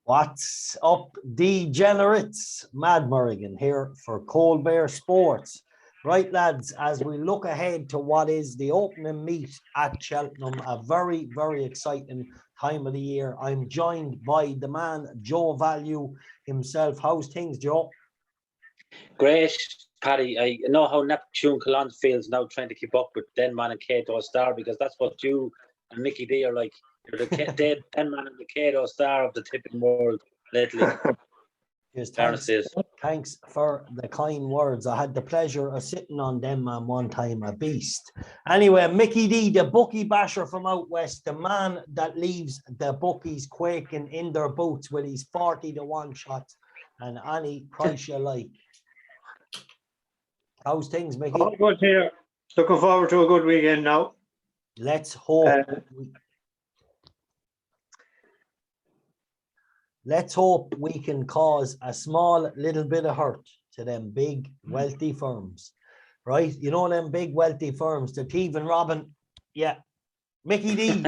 What's up, degenerates? Mad Merrigan here for Cold Bear Sports. Right, lads, as we look ahead to what is the opening meet at Cheltenham, a very, very exciting time of the year. I'm joined by the man, Joe Value himself. How's things, Joe? Great, Paddy. I know how Neptune Cologne feels now trying to keep up with Denman and Kato Star, because that's what you and Mickey D are like. You're the Denman and the Kato Star of the tipping world lately. Yes, thanks for the kind words. I had the pleasure of sitting on Denman one time, a beast. Anyway, Mickey D, the bookie basher from out west, the man that leaves the bookies quaking in their boots with his 40-1 shots and any price you like. How's things, Mickey? All good here. Looking forward to a good weekend now. Let's hope. Let's hope we can cause a small little bit of hurt to them big wealthy firms, right? You know them big wealthy firms, the thief and robbing. Yeah, Mickey D.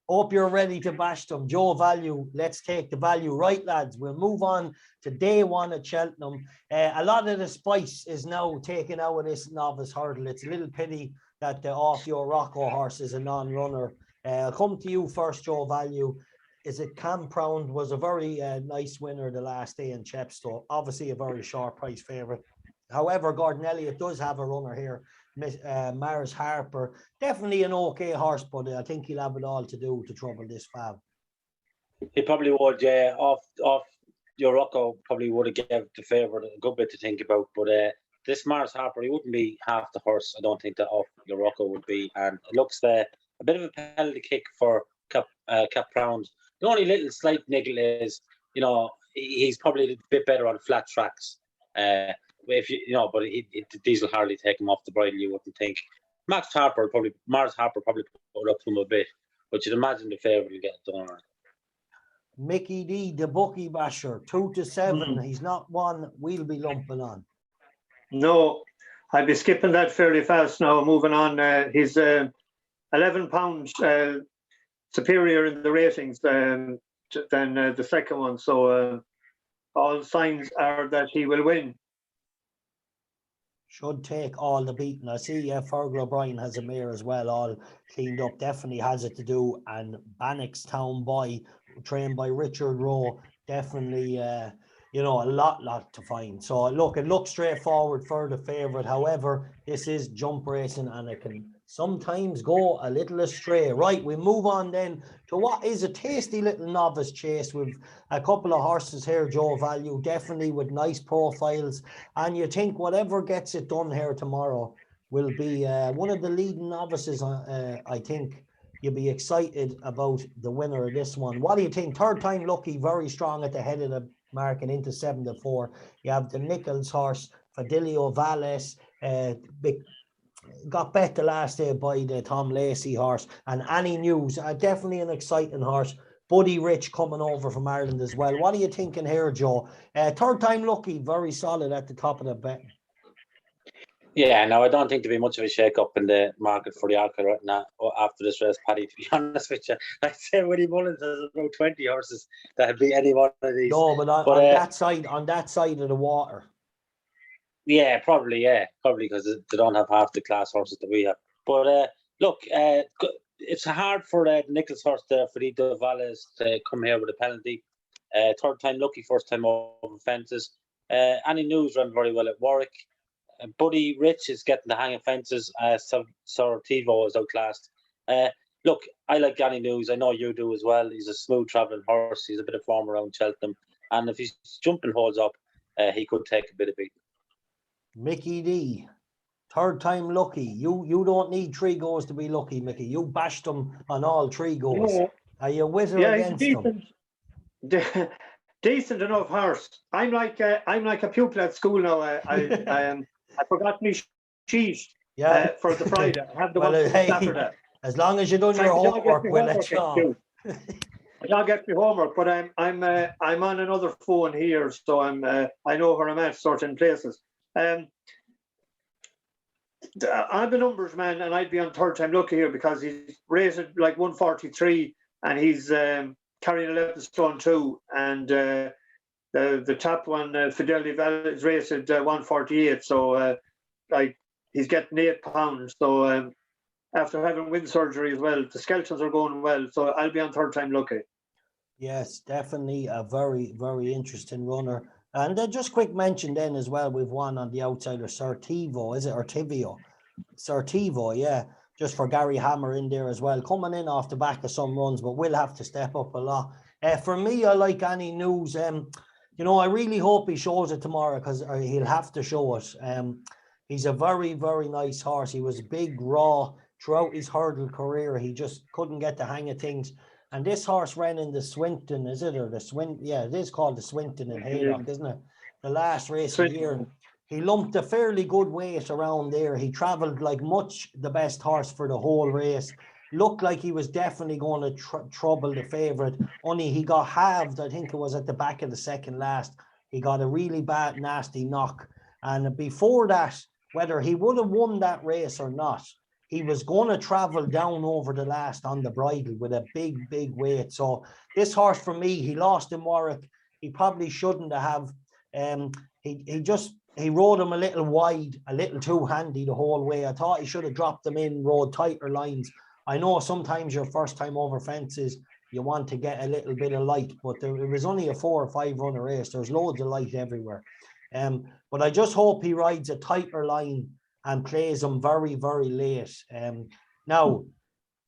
Hope you're ready to bash them. Joe Value, let's take the value. Right, lads, we'll move on to day one at Cheltenham. A lot of the spice is now taken out of this novice hurdle. It's a little pity that the Off Your Rocco horse is a non-runner. I'll come to you first, Joe Value. Is it Cam Pround was a very nice winner the last day in Chepstow. Obviously a very short price favourite. However, Gordon Elliott does have a runner here. Mars Harper, definitely an okay horse, but I think he'll have it all to do to trouble this fab. He probably would, yeah. Off Your Rocco probably would have given the favourite a good bit to think about. But this Mars Harper, he wouldn't be half the horse. I don't think that Off Your Rocco would be. And it looks a bit of a penalty kick for Cap Pround. The only little slight niggle is, he's probably a bit better on flat tracks. But these will hardly take him off the bridle, you wouldn't think. Mars Harper probably put up to him a bit, but you'd imagine the favourite will get it done. Mickey D, the bookie basher, 2-7. He's not one we'll be lumping on. No, I'd be skipping that fairly fast now. Moving on, he's 11 pounds superior in the ratings than the second one. So all signs are that he will win. Should take all the beating. I see Fergal O'Brien has a mare as well, all cleaned up. Definitely has it to do. And Bannock's Town Boy, trained by Richard Rowe, definitely, a lot to find. So, look, it looks straightforward for the favourite. However, this is jump racing and it can sometimes go a little astray. Right, we move on then to what is a tasty little novice chase with a couple of horses here, Joe Value, definitely with nice profiles. And you think whatever gets it done here tomorrow will be one of the leading novices. I think you'll be excited about the winner of this one. What do you think? Third time lucky, very strong at the head of the mark and into 7-4. You have the Nichols horse, Fidelio Valles, got bet the last day by the Tom Lacey horse, and Annie News, definitely an exciting horse. Buddy Rich coming over from Ireland as well. What are you thinking here, Joe? Third time lucky, very solid at the top of the bet. Yeah, no, I don't think there'll be much of a shake-up in the market for the Alca right now after this race, Paddy, to be honest with you. I'd say Willie Mullins has about 20 horses that'd be any one of these. No, but on that side of the water. Yeah, probably because they don't have half the class horses that we have. But look, it's hard for the Nichols horse there, Fidelio Valles, to come here with a penalty. Third time lucky, first time over fences. Annie News ran very well at Warwick. Buddy Rich is getting the hang of fences. Sorrentivo is outclassed. Look, I like Annie News. I know you do as well. He's a smooth travelling horse. He's a bit of form around Cheltenham. And if his jumping holds up, he could take a bit of beat. Mickey D, third time lucky. You don't need 3 goals to be lucky, Mickey. You bashed them on all 3 goals. Yeah. Are you with or against them? Decent enough horse. I'm like a pupil at school now. I forgot my sheet for the Friday. I have the one for Saturday. As long as you done your homework, we'll let you on. I'll get my homework, but I'm on another phone here, so I know where I'm at certain places. I'm the numbers man, and I'd be on third time lucky here because he's rated like 143, and he's carrying 11 stone 2, and the top one, Fidelity Valley, is raced at 148. So like he's getting £8. So after having wind surgery as well, the skeletons are going well. So I'll be on third time lucky. Yes, definitely a very, very interesting runner. And just quick mention then as well, we've one on the outsider, Certivo, is it? Or Tivio? Certivo, yeah. Just for Gary Hammer in there as well. Coming in off the back of some runs, but will have to step up a lot. For me, I like Any News. You know, I really hope he shows it tomorrow, because he'll have to show it. He's a very, very nice horse. He was big, raw throughout his hurdle career. He just couldn't get the hang of things. And this horse ran in the Swinton, is it? Or the Swinton? Yeah, it is called the Swinton in Haydock, isn't it? The last race of the year. He lumped a fairly good weight around there. He travelled like much the best horse for the whole race. Looked like he was definitely going to trouble the favourite. Only he got halved, I think it was at the back of the second last. He got a really bad, nasty knock. And before that, whether he would have won that race or not, he was going to travel down over the last on the bridle with a big, big weight. So this horse, for me, he lost in Warwick. He probably shouldn't have. He rode him a little wide, a little too handy the whole way. I thought he should have dropped them in, rode tighter lines. I know sometimes your first time over fences, you want to get a little bit of light, but it was only a 4 or 5 runner race. There's loads of light everywhere. But I just hope he rides a tighter line and plays them very, very late. Now,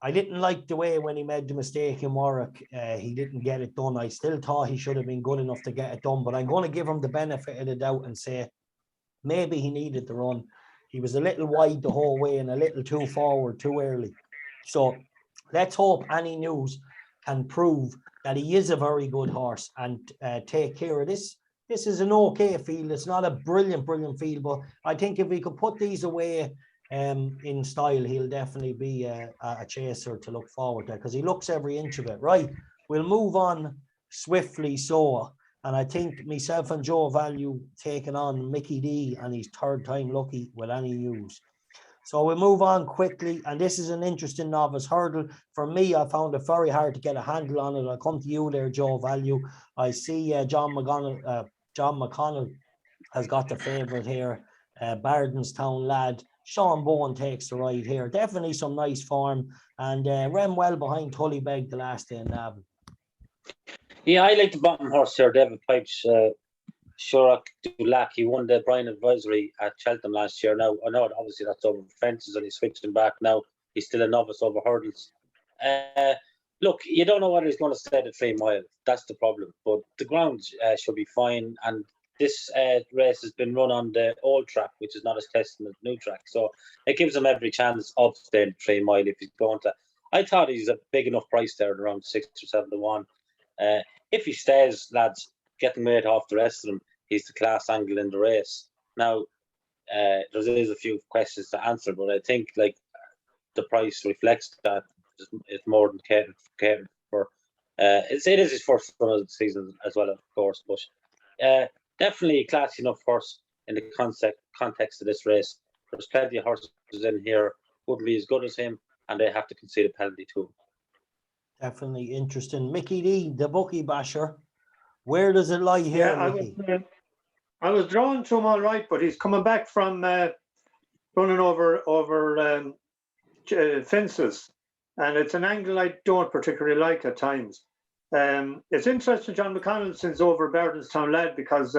I didn't like the way when he made the mistake in Warwick, he didn't get it done. I still thought he should have been good enough to get it done, but I'm going to give him the benefit of the doubt and say maybe he needed the run. He was a little wide the whole way and a little too forward too early. So let's hope Any News can prove that he is a very good horse and take care of this. This is an okay field. It's not a brilliant field, but I think if we could put these away in style, he'll definitely be a chaser to look forward to, because he looks every inch of it. Right, we'll move on swiftly. So, and I think myself and Joe value taking on Mickey D and his third time lucky with Any News. So we'll move on quickly, and this is an interesting novice hurdle. For me, I found it very hard to get a handle on it. I'll come to you there, Joe Value. I see John McConnell has got the favourite here. Bardenstown lad. Sean Bowen takes the ride here. Definitely some nice form, and ran well behind Tullybeg the last day in Navan. Yeah, I like the bottom horse here, David Pipes. Shurak Dulac, he won the Brian Advisory at Cheltenham last year. Now, I know obviously that's over fences and he's switching back now. He's still a novice over hurdles. Look, you don't know what he's going to stay at 3 mile. That's the problem. But the ground should be fine. And this race has been run on the old track, which is not as tested as the new track. So it gives him every chance of staying at 3 mile if he's going to. I thought he's a big enough price there at around 6 or 7 to 1. If he stays, lads, getting weight off the rest of them, he's the class angle in the race. Now, there is a few questions to answer, but I think like the price reflects that it's more than catered for. It is his first run of the season as well, of course, but definitely a classy enough horse in the context of this race. There's plenty of horses in here wouldn't be as good as him, and they have to concede a penalty to him. Definitely interesting. Mickey D, the bookie basher. Where does it lie here, Mickey? I was drawn to him all right, but he's coming back from running over fences, and it's an angle I don't particularly like at times. It's interesting, John McConnell sends over Bardenstown lad, because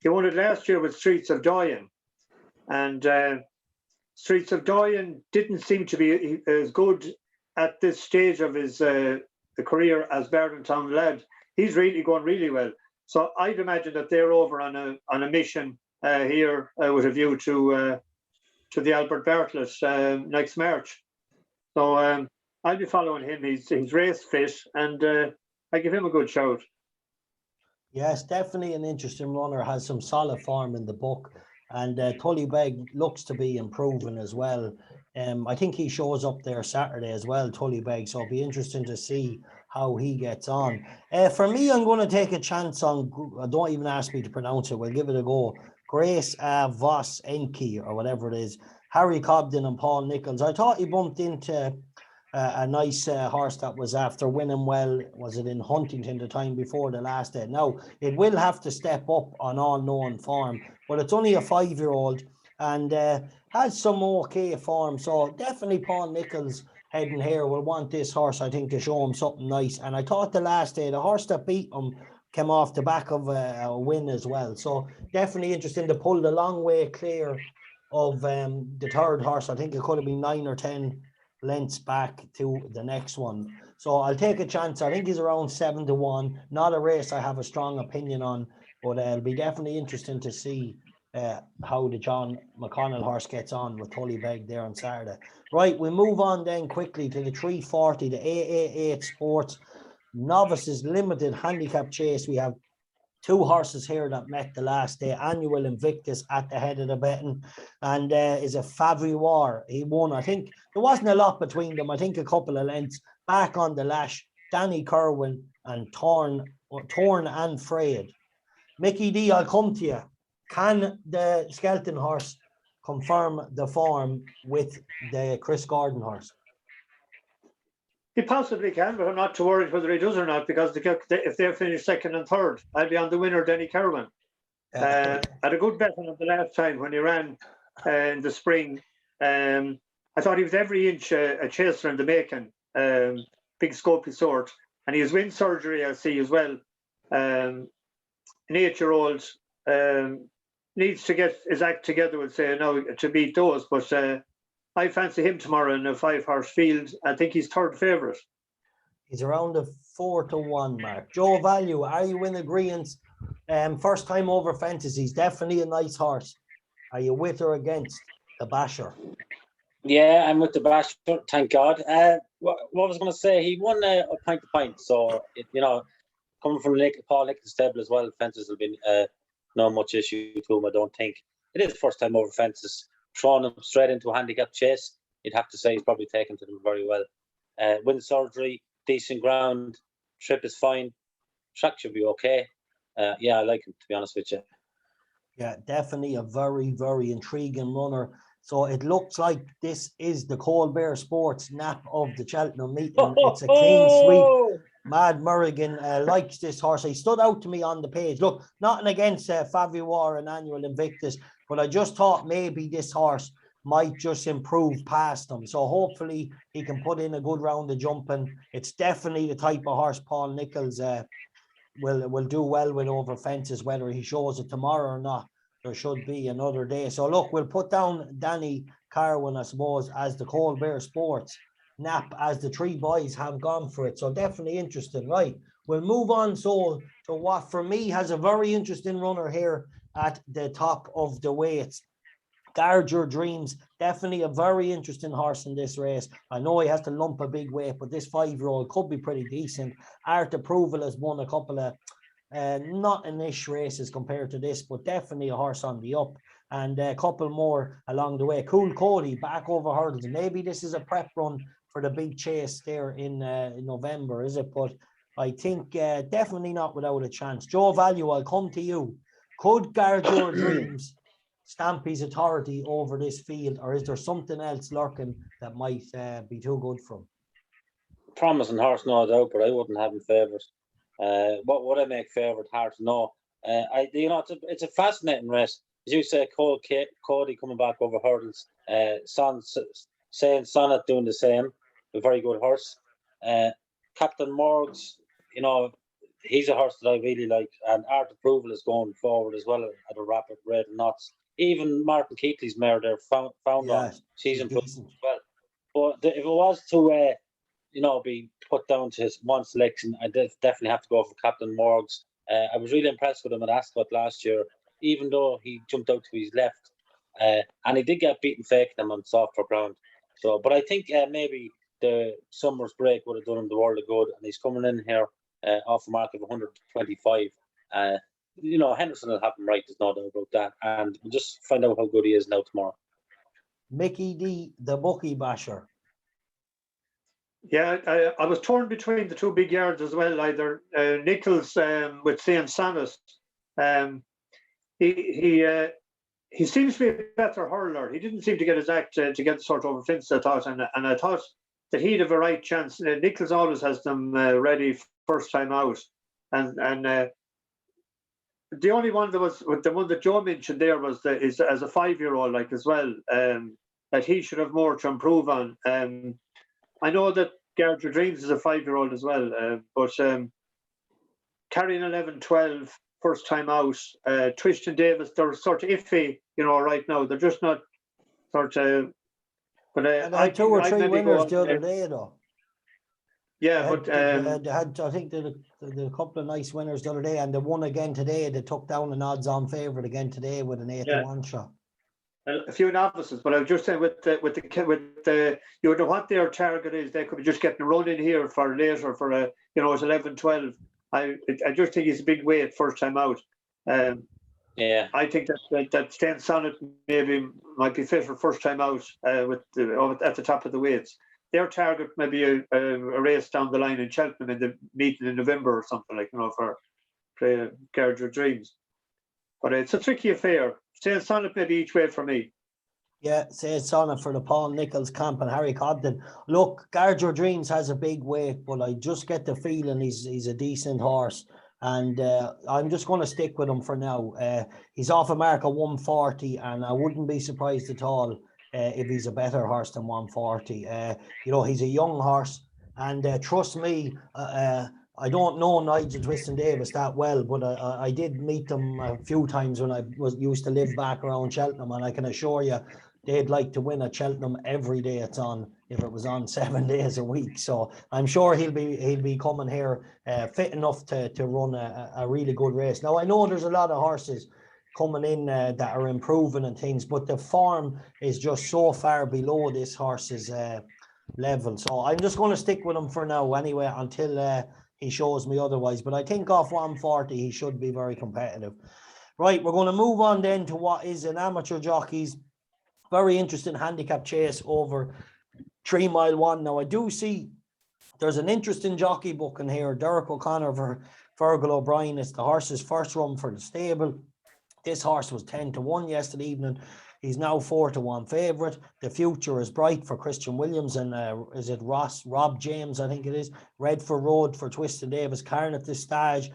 he won it last year with Streets of Doyen, and Streets of Doyen didn't seem to be as good at this stage of his the career as Bardenstown lad. He's really going really well. So I'd imagine that they're over on a mission here with a view to the Albert Bartlett next March. So I'll be following him. He's race fit, and I give him a good shout. Yes, definitely an interesting runner. Has some solid form in the book, and Tullybeg looks to be improving as well. I think he shows up there Saturday as well, Tullybeg. So it'll be interesting to see how he gets on. For me, I'm going to take a chance on, don't even ask me to pronounce it, we'll give it a go. Grace Voss Enki, or whatever it is. Harry Cobden and Paul Nichols. I thought he bumped into a nice horse that was after winning well. Was it in Huntington the time before the last day? Now, it will have to step up on all known form, but it's only a 5-year-old and has some okay form. So definitely Paul Nicholls heading here will want this horse, I think, to show him something nice. And I thought the last day, the horse that beat him came off the back of a win as well. So definitely interesting to pull the long way clear of the third horse. I think it could have been 9 or 10 lengths back to the next one. So I'll take a chance. I think he's around 7-1. Not a race I have a strong opinion on, but it'll be definitely interesting to see how the John McConnell horse gets on with Tullybeg there on Saturday. Right, we move on then quickly to the 340, the AA8 Sports Novices Limited Handicap Chase. We have 2 horses here that met the last day. Annual Invictus at the head of the betting, and is a Faviwar. He won. I think there wasn't a lot between them. I think a couple of lengths. Back on the lash, Danny Kerwin and Torn and Frayed. Mickey D, I'll come to you. Can the Skelton horse confirm the form with the Chris Gordon horse? He possibly can, but I'm not too worried whether he does or not, because if they finish second and third, I'll be on the winner, Denny Kerwin. Had a good bet on him the last time when he ran in the spring. I thought he was every inch a chaser in the making, big scopy sort. And he has wind surgery, I see, as well. An 8-year-old needs to get his act together, would say, now to beat those. But I fancy him tomorrow in a 5-horse field. I think he's third favourite. He's around the 4-1 mark. Joe Value, are you in agreement? First time over fences. He's definitely a nice horse. Are you with or against the Basher? Yeah, I'm with the Basher, thank God. What I was going to say, he won a pint to pint. So, coming from Paul Nicholls' stable as well, fences will be not much issue to him, I don't think. It is first time over fences. Throwing him straight into a handicap chase, you'd have to say he's probably taken to them very well. Wind surgery, decent ground, trip is fine, track should be okay. Yeah, I like him, to be honest with you. Yeah, definitely a very, very intriguing runner. So it looks like this is the Colbert Sports nap of the Cheltenham meeting. It's a clean sweep. Mad Merrigan likes this horse. He stood out to me on the page. Look, nothing against Faviwar and Annual Invictus, but I just thought maybe this horse might just improve past him. So hopefully he can put in a good round of jumping. It's definitely the type of horse Paul Nicholls will do well with over fences, whether he shows it tomorrow or not. There should be another day. So look, we'll put down Danny Carwin, I suppose, as the Colbert Sports nap, as the 3 boys have gone for it. So definitely interesting. Right, we'll move on so to what for me has a very interesting runner here at the top of the weights. Guard Your Dreams, definitely a very interesting horse in this race. I know he has to lump a big weight, but this 5-year-old could be pretty decent. Art Approval has won a couple of not in-ish races compared to this, but definitely a horse on the up, and a couple more along the way. Cool Cody back over hurdles. Maybe this is a prep run for the big chase there in November, is it? But I think definitely not without a chance. Joe Value, I'll come to you. Could Guard Your Dreams stamp his authority over this field, or is there something else lurking that might be too good for him? Promising horse, no doubt, but I wouldn't have him favourite. What would I make favourite? Hard to know. It's a fascinating race. As you say, Cody coming back over hurdles. Saying Sonnet doing the same. A very good horse. Captain Morgs, he's a horse that I really like, and Art Approval is going forward as well at a rapid rate of knots. Even Martin Keatley's mare there found on. She's improved as well. But if it was to be put down to his one selection, I definitely have to go for Captain Morgs. I was really impressed with him at Ascot last year, even though he jumped out to his left, and he did get beaten faking him on softer ground. So, but I think maybe the summer's break would have done him the world of good, and he's coming in here off a mark of 125. Henderson will have him right, there's no doubt about that, and we'll just find out how good he is now tomorrow. Mickey D, the bookie basher. Yeah, I was torn between the 2 big yards as well. Either Nicholls with Saint Sonnet. He seems to be a better hurler. He didn't seem to get his act to get the sort of over fence, I thought, and I thought that he'd have a right chance. Nichols always has them ready first time out, and the only one that was the one that Joe mentioned there was is as a 5-year-old like as well. That he should have more to improve on. I know that Garger Dreams is a 5-year-old as well, but carrying 11-12 first time out, Tristan Davis, they're sort of iffy, right now. They're just not sort of. But and I had 2 or 3 winners the other day, though. Yeah, they had I think they had a couple of nice winners the other day, and they won again today. They took down an odds-on favourite again today with an 8-1 shot. A few novices, but I was just saying with the you know what their target is. They could be just getting a run in here for later for it's 11-12. I just think he's a big weight first time out. I think that Stan Sonnet maybe might be fit for first time out at the top of the weights. Their target may be a race down the line in Cheltenham in the meeting in November or something like for Garger Dreams. But it's a tricky affair. Stan Sonnet maybe each way for me. Yeah, say Sonnet for the Paul Nichols camp and Harry Cobden. Look, Garger Dreams has a big weight, but I just get the feeling he's a decent horse. And I'm just going to stick with him for now. He's off a mark of 140, and I wouldn't be surprised at all if he's a better horse than 140. He's a young horse, and trust me, I don't know Nigel Twiston Davis that well, but I did meet them a few times when I used to live back around Cheltenham, and I can assure you they'd like to win at Cheltenham every day it's on, if it was on 7 days a week. So I'm sure he'll be coming here fit enough to run a really good race. Now, I know there's a lot of horses coming in that are improving and things, but the form is just so far below this horse's level. So I'm just going to stick with him for now anyway until he shows me otherwise. But I think off 140 he should be very competitive. Right, we're going to move on then to what is an amateur jockey's very interesting handicap chase over 3 Mile 1. Now, I do see there's an interesting jockey booking here. Derek O'Connor for Fergal O'Brien. It's the horse's first run for the stable. This horse was 10-1 yesterday evening. He's now 4-1 favourite. The future is bright for Christian Williams and is it Rob James, I think it is. Redford Road for Twiston Davis. Carnet this stage.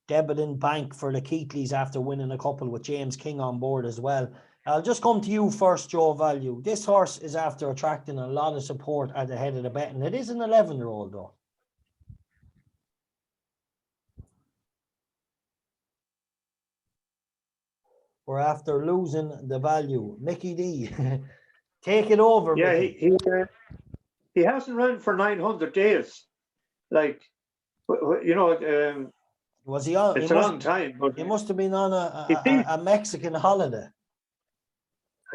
Debenham Bank for the Keatleys after winning a couple with James King on board as well. I'll just come to you first, Joe Value. This horse is after attracting a lot of support at the head of the betting. It is an 11-year-old though. We're after losing the value. Mickey D, take it over. Yeah, Mickey. He hasn't run for 900 days. Like, was he on? It's a long time. But he must have been on a Mexican holiday.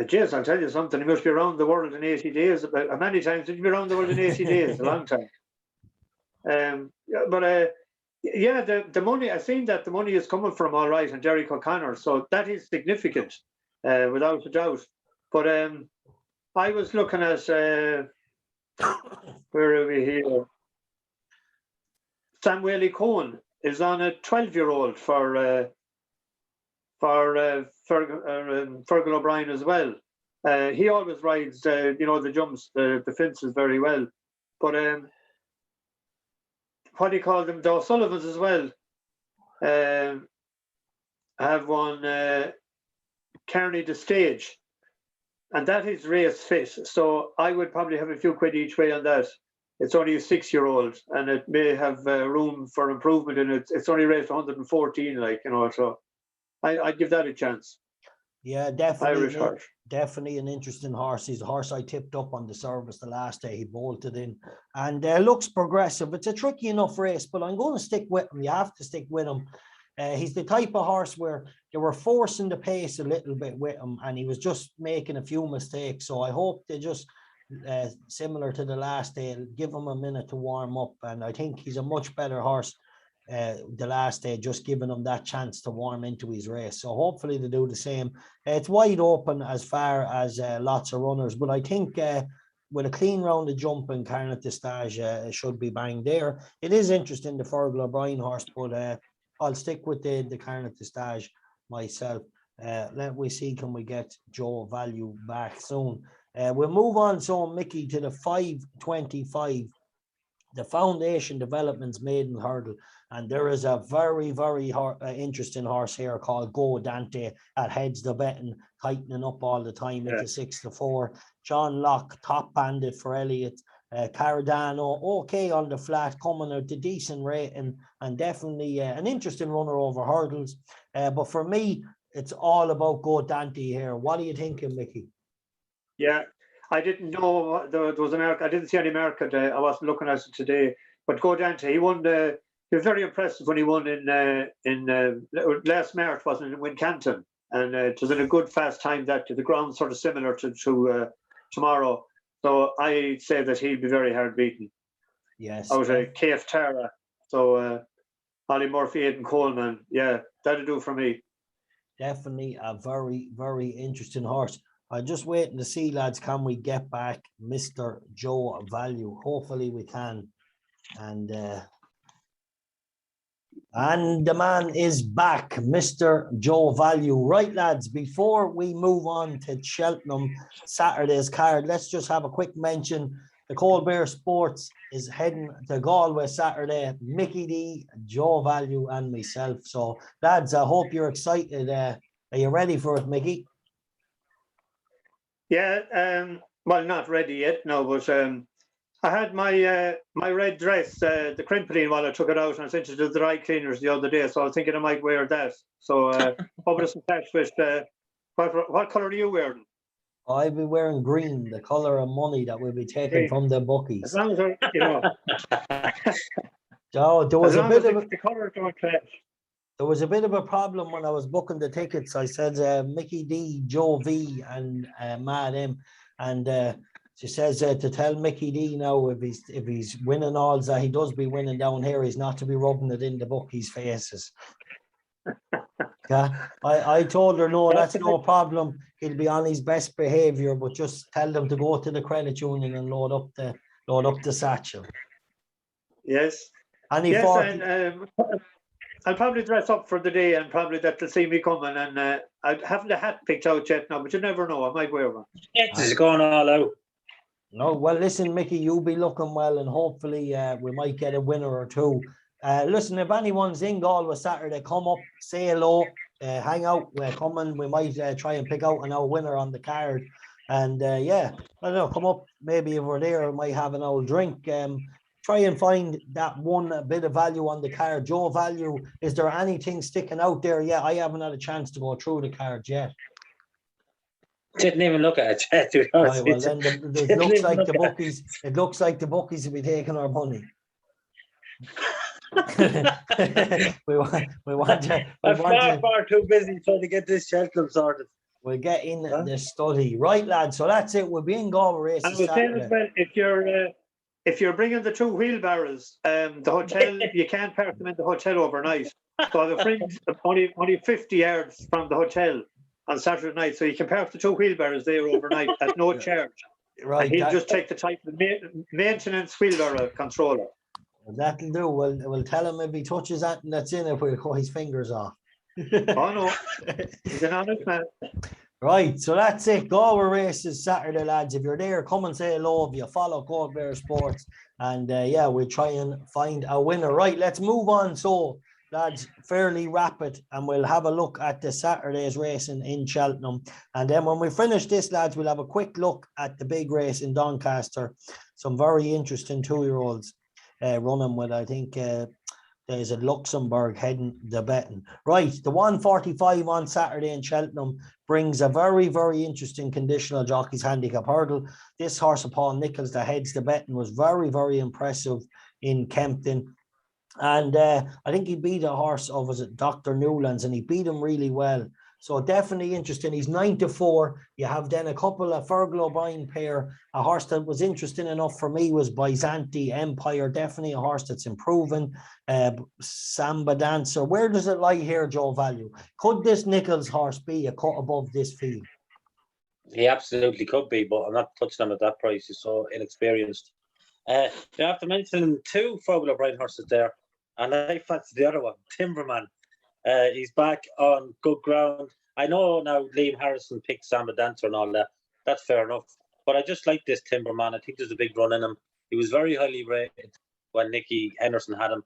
Jeez, I'll tell you something. He must be around the world in 80 days. How many times did you be around the world in 80 days? A long time. The money, I've seen that the money is coming from all right, and Derek O'Connor, so that is significant, without a doubt. But I was looking at, where are we here? Samuel Cohen is on a 12-year-old for Fergal O'Brien as well. He always rides, the jumps, the fences very well. But what do you call them? The O'Sullivans as well have won Kearney the Stage, and that is race fit. So I would probably have a few quid each way on that. It's only a 6-year-old, and it may have room for improvement in it. It's only raced 114, so I'd give that a chance. Yeah, definitely. Irish horse. Definitely an interesting horse. He's a horse I tipped up on the service the last day. He bolted in and looks progressive. It's a tricky enough race, but I'm going to stick with him. You have to stick with him. He's the type of horse where they were forcing the pace a little bit with him, and he was just making a few mistakes. So I hope they just, similar to the last day, give him a minute to warm up. And I think he's a much better horse the last day, just giving him that chance to warm into his race. So hopefully they do the same. It's wide open as far as lots of runners, but I think with a clean round of jump and Carnet de Stage, it should be bang there. It is interesting, the Fergal O'Brien horse, but I'll stick with the Carnet de Stage myself. Let we see, can we get Joe Value back soon? We'll move on, so Mickey, to the 525, the Foundation Development's maiden hurdle, and there is a very, very interesting horse here called Go Dante that heads the betting, tightening up all the time into 6-4. John Locke, top bandit for Elliott. Cardano, okay on the flat, coming out to decent rating, and definitely an interesting runner over hurdles. But for me, it's all about Go Dante here. What are you thinking, Mickey? Yeah, I didn't know there was America. I didn't see any America. I wasn't looking at it today. But Go Dante, he won. He was very impressive when he won in last March, wasn't it, in Wincanton, and it was in a good fast time. That the ground sort of similar to tomorrow. So I say that he'll be very hard beaten. Yes. Out of KF Tara. So Ollie Murphy, Aidan Coleman. Yeah, that'll do for me. Definitely a very, very interesting horse. I'm just waiting to see, lads, can we get back Mr. Joe Value? Hopefully we can. And the man is back, Mr. Joe Value. Right, lads, before we move on to Cheltenham Saturday's card, let's just have a quick mention. The Cold Bear Sports is heading to Galway Saturday. Mickey D, Joe Value, and myself. So, lads, I hope you're excited. Are you ready for it, Mickey? Yeah, well, not ready yet, no, but I had my my red dress, the crimping while I took it out, and I sent it to the dry cleaners the other day, so I was thinking I might wear that. So, over some catch with, what colour are you wearing? I'll be wearing green, the colour of money that will be taken Green. from the bookies. As long as, you know. So, there was a bit of the colour don't clash. There was a bit of a problem when I was booking the tickets. I said Mickey D, Joe V, and Mad M, and she says to tell Mickey D now if he's winning all that he does be winning down here, he's not to be rubbing it in the bookies' faces. Yeah, I told her no, that's no problem. He'll be on his best behaviour, but just tell them to go to the credit union and load up the satchel. Yes. And I'll probably dress up for the day, and probably that they'll see me coming. And I haven't the hat picked out yet now, but you never know. I might wear one. It's going all out. No, well, listen, Mickey, you'll be looking well, and hopefully we might get a winner or two. Listen, if anyone's in Galway Saturday, come up, say hello, hang out, come and we might try and pick out an old winner on the card. And yeah, I don't know, come up, maybe if we're there, we might have an old drink. Try and find that one bit of value on the card. Joe Value, is there anything sticking out there? Yeah, I haven't had a chance to go through the card yet. Didn't even look at it yet. Right, well, then it looks like the bookies. It looks like the bookies will be taking our money. we want to. I'm far too busy trying to get this Cheltenham sorted. We'll get in the study, right, lads? So that's it. We'll be in Galway races. And we'll say as well, if you're bringing the 2 wheelbarrows, the hotel, you can't park them in the hotel overnight. So I have a friend only 50 yards from the hotel on Saturday night, so you can park the 2 wheelbarrows there overnight at no charge. Right, and he'll just take the type of maintenance wheelbarrow controller. That'll do. We'll tell him if he touches that and that's in it, we'll cut his fingers off. Oh no, he's an honest man. Right, so that's it. Galway races Saturday, lads. If you're there, come and say hello. If you follow Cold Bear Sports, and yeah, we'll try and find a winner. Right, let's move on. So, lads, fairly rapid, and we'll have a look at the Saturday's racing in Cheltenham. And then when we finish this, lads, we'll have a quick look at the big race in Doncaster. Some very interesting 2-year-olds running with, I think, there's a Luxembourg heading the betting. Right, the 145 on Saturday in Cheltenham brings a very, very interesting conditional jockeys handicap hurdle. This horse of Paul Nichols that heads the betting was very, very impressive in Kempton. And I think he beat a horse of, was it Dr. Newlands, and he beat him really well. So definitely interesting. He's 9-4. You have then a couple of Fergal O'Brien pair. A horse that was interesting enough for me was Byzanti Empire. Definitely a horse that's improving. Samba Dancer. Where does it lie here, Joe Value? Could this Nichols horse be a cut above this field? He absolutely could be, but I'm not touching him at that price. He's so inexperienced. You have to mention 2 Fergal O'Brien horses there, and I fancy the other one, Timberman. He's back on good ground. I know now Liam Harrison picked Samba Dancer and all that. That's fair enough. But I just like this Timberman. I think there's a big run in him. He was very highly rated when Nicky Henderson had him.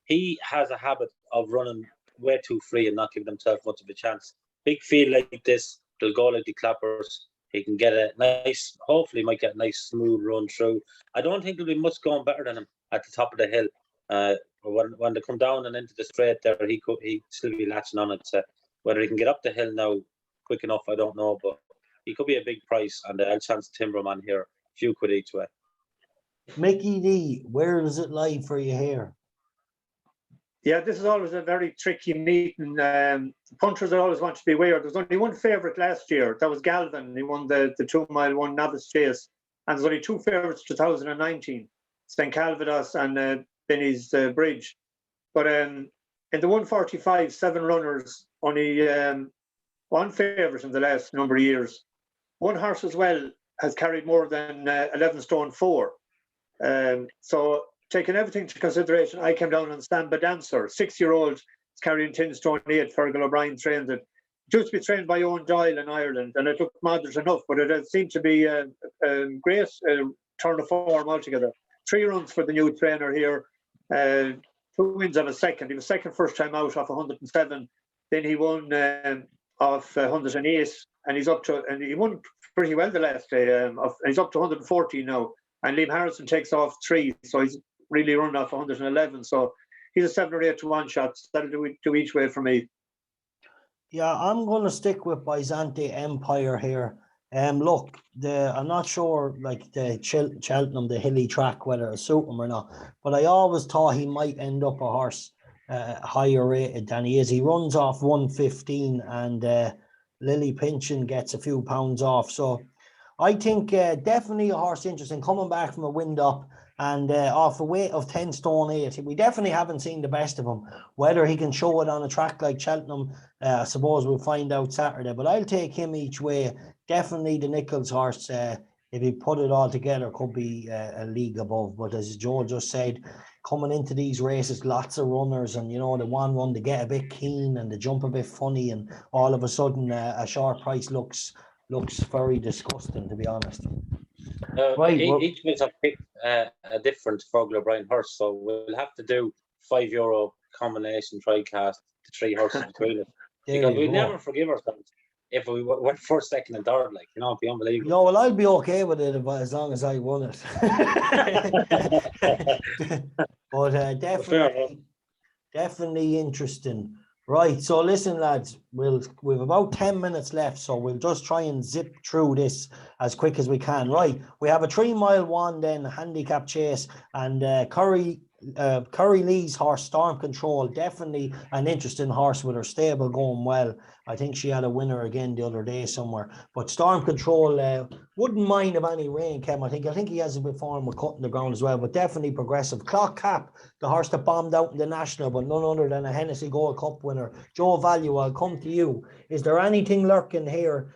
He has a habit of running way too free and not giving himself much of a chance. Big field like this, they'll go like the clappers. He can get a nice, hopefully might get a nice smooth run through. I don't think there'll be much going better than him at the top of the hill. When they come down and into the straight there, he'd still be latching on it. Whether he can get up the hill now quick enough, I don't know, but he could be a big price, and I'll chance Timberman here, a few quid each way. Mickey D, where does it lie for you here? Yeah, this is always a very tricky meeting. Punters always want to be aware. There was only one favourite last year. That was Galvin. He won the 2 mile one Novice chase. And there's only 2 favourites 2019. St. Calvados and Benny's Bridge. But in the 145, 7 runners, only one favourite in the last number of years. One horse as well has carried more than 11 stone 4. So taking everything into consideration, I came down on Samba Dancer, 6-year-old, is carrying 10 stone 8. Fergal O'Brien trained it. It used to be trained by Owen Doyle in Ireland, and it looked moderate enough, but it seemed to be a great turn of form altogether. 3 runs for the new trainer here, 2 wins and a second. He was second first time out off 107. Then he won off 108, and he's up to, and he won pretty well the last day. And he's up to 114 now. And Liam Harrison takes off 3, so he's really run off 111. So he's a 7 or 8 to 1 shot. That'll do each way for me. Yeah, I'm going to stick with Byzante Empire here. Look, I'm not sure, like the Cheltenham, the hilly track, whether it'll suit him or not. But I always thought he might end up a horse higher rated than he is. He runs off 115, and Lily Pinchin gets a few pounds off. So I think definitely a horse interesting, coming back from a wind up and off a weight of 10 stone 8. We definitely haven't seen the best of him. Whether he can show it on a track like Cheltenham, I suppose we'll find out Saturday. But I'll take him each way. Definitely the Nichols horse, if he put it all together, could be a league above. But as Joe just said, coming into these races, lots of runners, and the one run they get a bit keen and they jump a bit funny, and all of a sudden a short price looks very disgusting, to be honest. Right, each of us have picked a different Fergal O'Brien horse, so we'll have to do €5 combination tri-cast, the 3 horses between us, because we never forgive ourselves if we went first, second, and third. It'd be unbelievable. No, well, I'll be okay with it as long as I won it. But definitely interesting. Right, so listen, lads, we've about 10 minutes left, so we'll just try and zip through this as quick as we can. Right, we have a 3 mile one, then handicap chase, and Curry Lee's horse, Storm Control, definitely an interesting horse with her stable going well. I think she had a winner again the other day somewhere. But Storm Control wouldn't mind if any rain came. I think he has a bit form with cutting the ground as well, but definitely progressive. Clock Cap, the horse that bombed out in the National, but none other than a Hennessy Gold Cup winner. Joe Value, I'll come to you. Is there anything lurking here,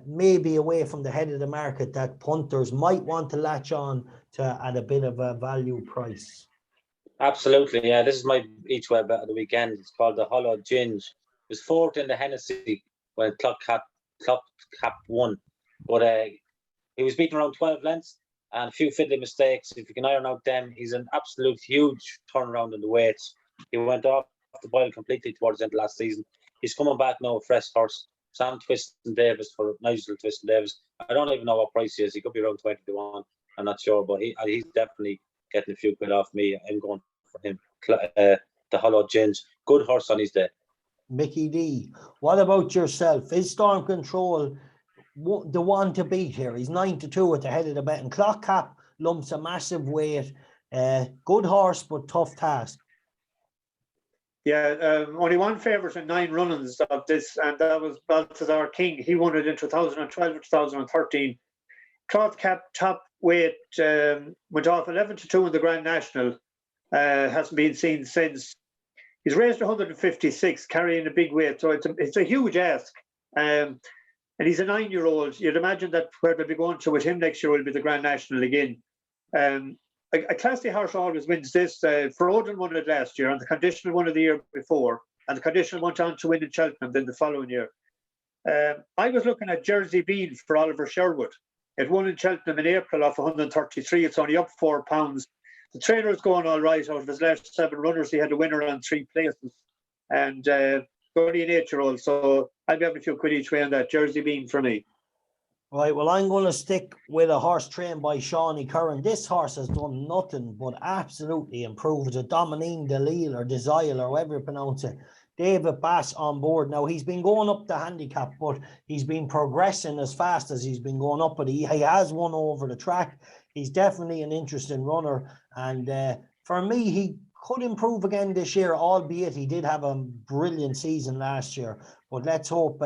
maybe away from the head of the market, that punters might want to latch on to at a bit of a value price? Absolutely, yeah. This is my each way bet of the weekend. It's called the Hollow Ginge. It was 4th in the Hennessy when Clock Cap won, but he was beaten around 12 lengths and a few fiddly mistakes. If you can iron out them, he's an absolute huge turnaround in the weights. He went off the boil completely towards the end of last season. He's coming back now, a fresh horse. Sam Twiston Davis for Nigel Twiston Davis. I don't even know what price he is. He could be around 20 to 1. I'm not sure, but he's definitely getting a few quid off me. I'm going for him. The Hollow Ginge. Good horse on his day. Mickey D, what about yourself? Is Storm Control the one to beat here? He's 9 to 2 at the head of the bet, and Clock Cap lumps a massive weight. Good horse, but tough task. Yeah, only one favourite in 9 runnings of this, and that was Balthazar King. He won it in 2012 or 2013. Cloth Cap top weight went off 11 to 2 in the Grand National. Hasn't been seen since. He's raised 156, carrying a big weight, so it's a huge ask. And he's a 9-year-old. You'd imagine that where they'll be going to with him next year will be the Grand National again. A classy horse always wins this. Froden won it last year, and the Conditional won it the year before, and the Conditional went on to win in Cheltenham then the following year. I was looking at Jersey Bean for Oliver Sherwood. It won in Cheltenham in April off 133. It's only up £4. The trainer is going all right. Out of his last 7 runners, he had a winner on 3 places. And only an 8-year-old. So I'll be having a few quid each way on that. Jersey Bean for me. Right, well, I'm going to stick with a horse trained by Shawnee Curran. This horse has done nothing but absolutely improve. It's a Dominique Delisle or Desile or however you pronounce it. David Bass on board. Now, he's been going up the handicap, but he's been progressing as fast as he's been going up. But he has won over the track. He's definitely an interesting runner. And for me, he could improve again this year, albeit he did have a brilliant season last year. But let's hope...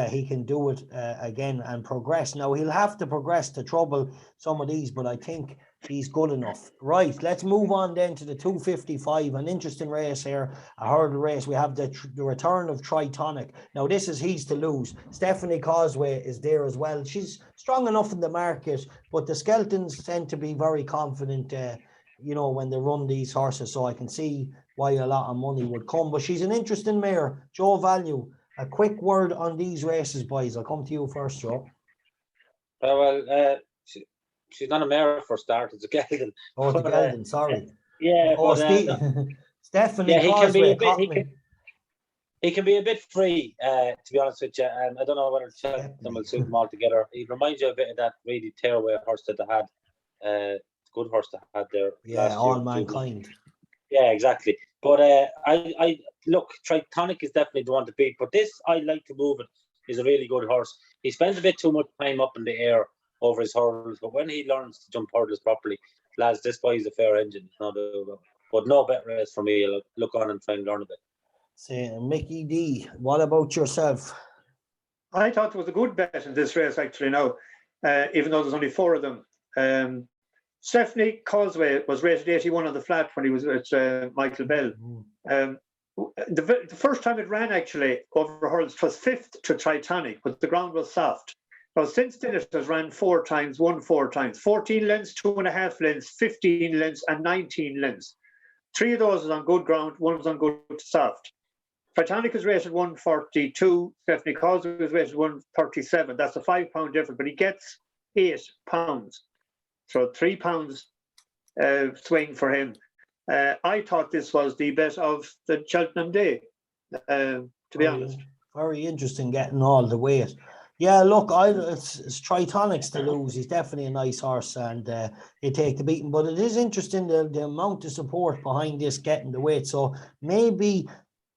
he can do it again and progress. Now, he'll have to progress to trouble some of these, but I think he's good enough. Right, let's move on then to the 255. An interesting race here, a hurdle race. We have the return of Tritonic. Now, this is he's to lose. Stephanie Causeway is there as well. She's strong enough in the market, but the Skeltons tend to be very confident, when they run these horses, so I can see why a lot of money would come. But she's an interesting mare. Joe Value. A quick word on these races, boys. I'll come to you first, Joe. She's not a mare for start. It's a gelding. Oh, the gelding. Sorry. he Stephanie can be a bit free, to be honest with you. And I don't know whether Cheltenham will suit them all together. He reminds you a bit of that really tearaway horse that they had. Good horse they had there. Yeah, All Mankind. Yeah, exactly. But I look, Tritonic is definitely the one to beat. But this, I like to move it, is a really good horse. He spends a bit too much time up in the air over his hurdles, but when he learns to jump hurdles properly, lads, this boy is a fair engine. But no better race for me. I'll look on and try and learn a bit. Say, Mickey D, what about yourself? I thought it was a good bet in this race, actually, now, even though there's only 4 of them. Stephanie Causeway was rated 81 on the flat when he was at Michael Bell. The first time it ran, actually, over hurdles, it was 5th to Tritonic, but the ground was soft. Now, since then, it has ran 4 times, won 4 times. 14 lengths, 2.5 lengths, 15 lengths, and 19 lengths. 3 of those was on good ground, 1 was on good soft. Tritonic is rated 142, Stephanie Causeway is rated 137. That's a £5 difference, but he gets £8. So £3 swing for him. I thought this was the bet of the Cheltenham day, to be honest. Very interesting getting all the weight. Yeah, look, it's Tritonic's to lose. He's definitely a nice horse and he'll take the beating. But it is interesting the amount of support behind this getting the weight. So maybe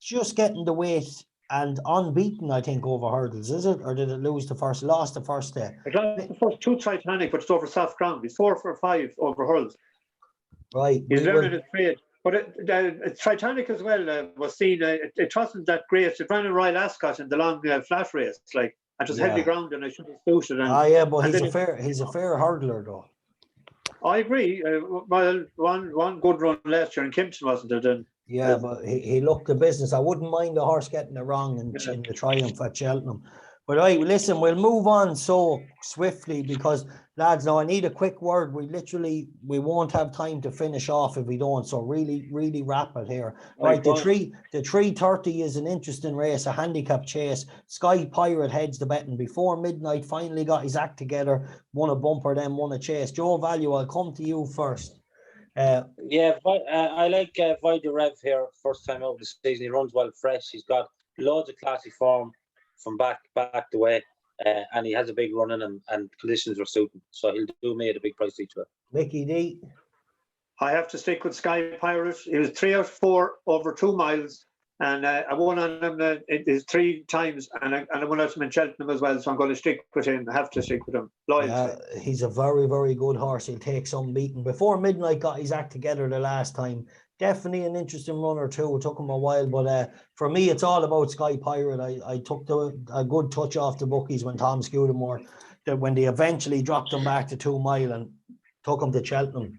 just getting the weight and unbeaten, I think, over hurdles, is it? Or did it lose lost the first day? It lost the first 2 Tritonic, but it's over soft ground. He's 4 for 5 over hurdles. Right. He's learning his trade. But Tritonic as well was seen, it wasn't that great. It ran in Royal Ascot in the long flat race, and it was heavy ground and I should have suited. But he's a fair hurdler though. I agree. One good run last year in Kimpton, wasn't it? And but he looked the business. I wouldn't mind the horse getting it wrong in the Triumph at Cheltenham. But right, listen, we'll move on so swiftly because, lads, now I need a quick word. We won't have time to finish off if we don't. So really, really wrap it here. Right, the 330 is an interesting race, a handicap chase. Sky Pirate heads the betting before midnight. Finally got his act together. Won a bumper, then won a chase. Joe Value, I'll come to you first. I like Vida Rev here. First time out of the season, he runs well fresh. He's got loads of classy form from back the way, and he has a big run in him, and conditions are suiting, so he'll do me at a big price each way. Mickey D. I have to stick with Sky Pirate. He was 3 out of 4 over 2 miles, and I won on him it is 3 times, and I won out him in Cheltenham as well, so I'm going to stick with him. I have to stick with him. Loyal. He's a very, very good horse. He'll take some beating. Before midnight got his act together the last time. Definitely an interesting runner too. It took him a while, but for me, it's all about Sky Pirate. I took a good touch off the bookies when Tom Scudamore, that when they eventually dropped him back to 2 mile and took him to Cheltenham,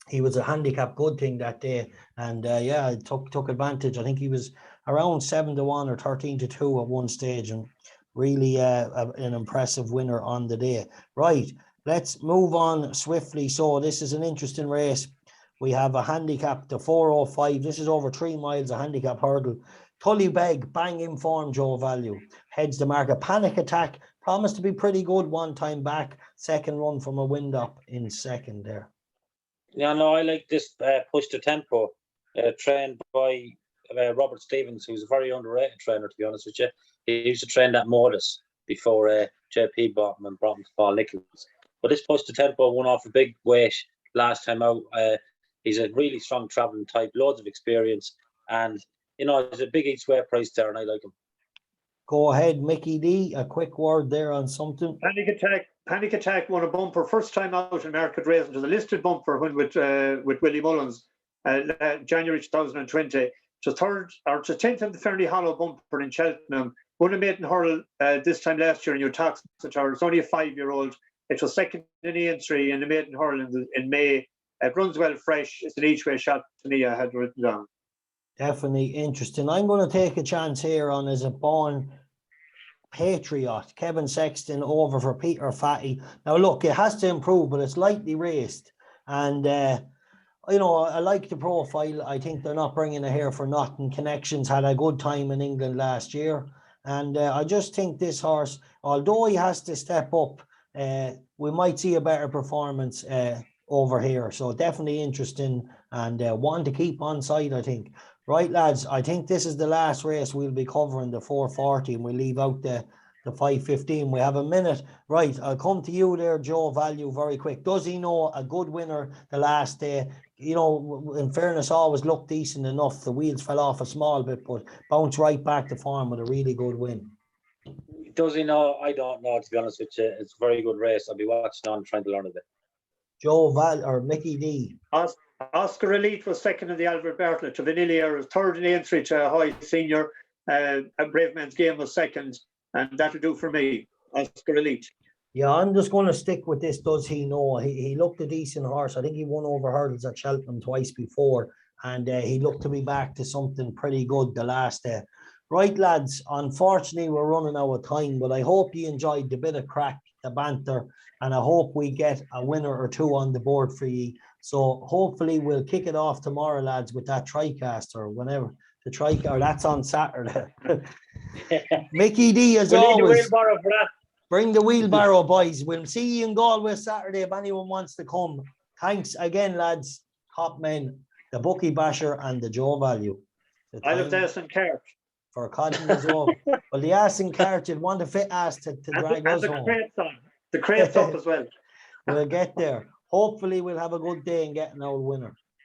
he was a handicap good thing that day. And I took advantage. I think he was around 7-1 or 13-2 at one stage, and really an impressive winner on the day. Right, let's move on swiftly. So this is an interesting race. We have a handicap, the 405. This is over 3 miles, a handicap hurdle. Tullybeg, bang in form, Joe Value. Heads the market. Panic Attack promised to be pretty good one time back. Second run from a wind up in second there. Yeah, no, I like this push to tempo, trained by Robert Stevens, who's a very underrated trainer, to be honest with you. He used to train that Modus before JP bought him and brought him to Paul Nichols. But this push to tempo won off a big weight last time out. He's a really strong travelling type, loads of experience, and there's a big each way price there, and I like him. Go ahead, Mickey D. A quick word there on something. Panic Attack won a bumper first time out in market racing. It was a listed bumper when with Willie Mullins, January 2020. It was 10th in the Fairly Hollow bumper in Cheltenham. Won a maiden hurl this time last year in Utah. It's only a 5-year-old. It was second in the entry in the maiden hurl in May. It runs well fresh. It's an each way shot to me. I had written down. Definitely interesting. I'm going to take a chance here on as a born Patriot, Kevin Sexton over for Peter Fatty. Now, look, it has to improve, but it's lightly raced. And, I like the profile. I think they're not bringing it here for nothing. Connections had a good time in England last year. And I just think this horse, although he has to step up, we might see a better performance over here. So definitely interesting and one to keep on side, I think. Right, lads, I think this is the last race we'll be covering, the 440, and we'll leave out the 515. We have a minute. Right, I'll come to you there, Joe Value, very quick. Does he know a good winner the last day? In fairness, always looked decent enough. The wheels fell off a small bit, but bounced right back to form with a really good win. Does he know? I don't know, to be honest with you. It's a very good race. I'll be watching on, trying to learn a bit. Joe Val or Mickey D. Oscar Elite was second in the Albert Bartlett. Vanillier was third in the entry to High Senior. And Brave Man's Game was second. And that'll do for me. Oscar Elite. Yeah, I'm just going to stick with this. Does he know? He looked a decent horse. I think he won over hurdles at Cheltenham twice before. And he looked to be back to something pretty good the last day. Right, lads, unfortunately, we're running out of time, but I hope you enjoyed the bit of crack, the banter, and I hope we get a winner or two on the board for you. So hopefully we'll kick it off tomorrow, lads, with that TriCast or whenever. The TriCast, that's on Saturday. Mickey D, as always. Need the wheelbarrow for that. Bring the wheelbarrow, boys. We'll see you in Galway Saturday if anyone wants to come. Thanks again, lads. Top men, the Bookie Basher and the Joe Value. I love the Aston Cart. For Cotton as well. Well, the Aston Cart, you'd want a fit ass to drag us home. The crates up as well. We'll get there. Hopefully, we'll have a good day and get an old winner.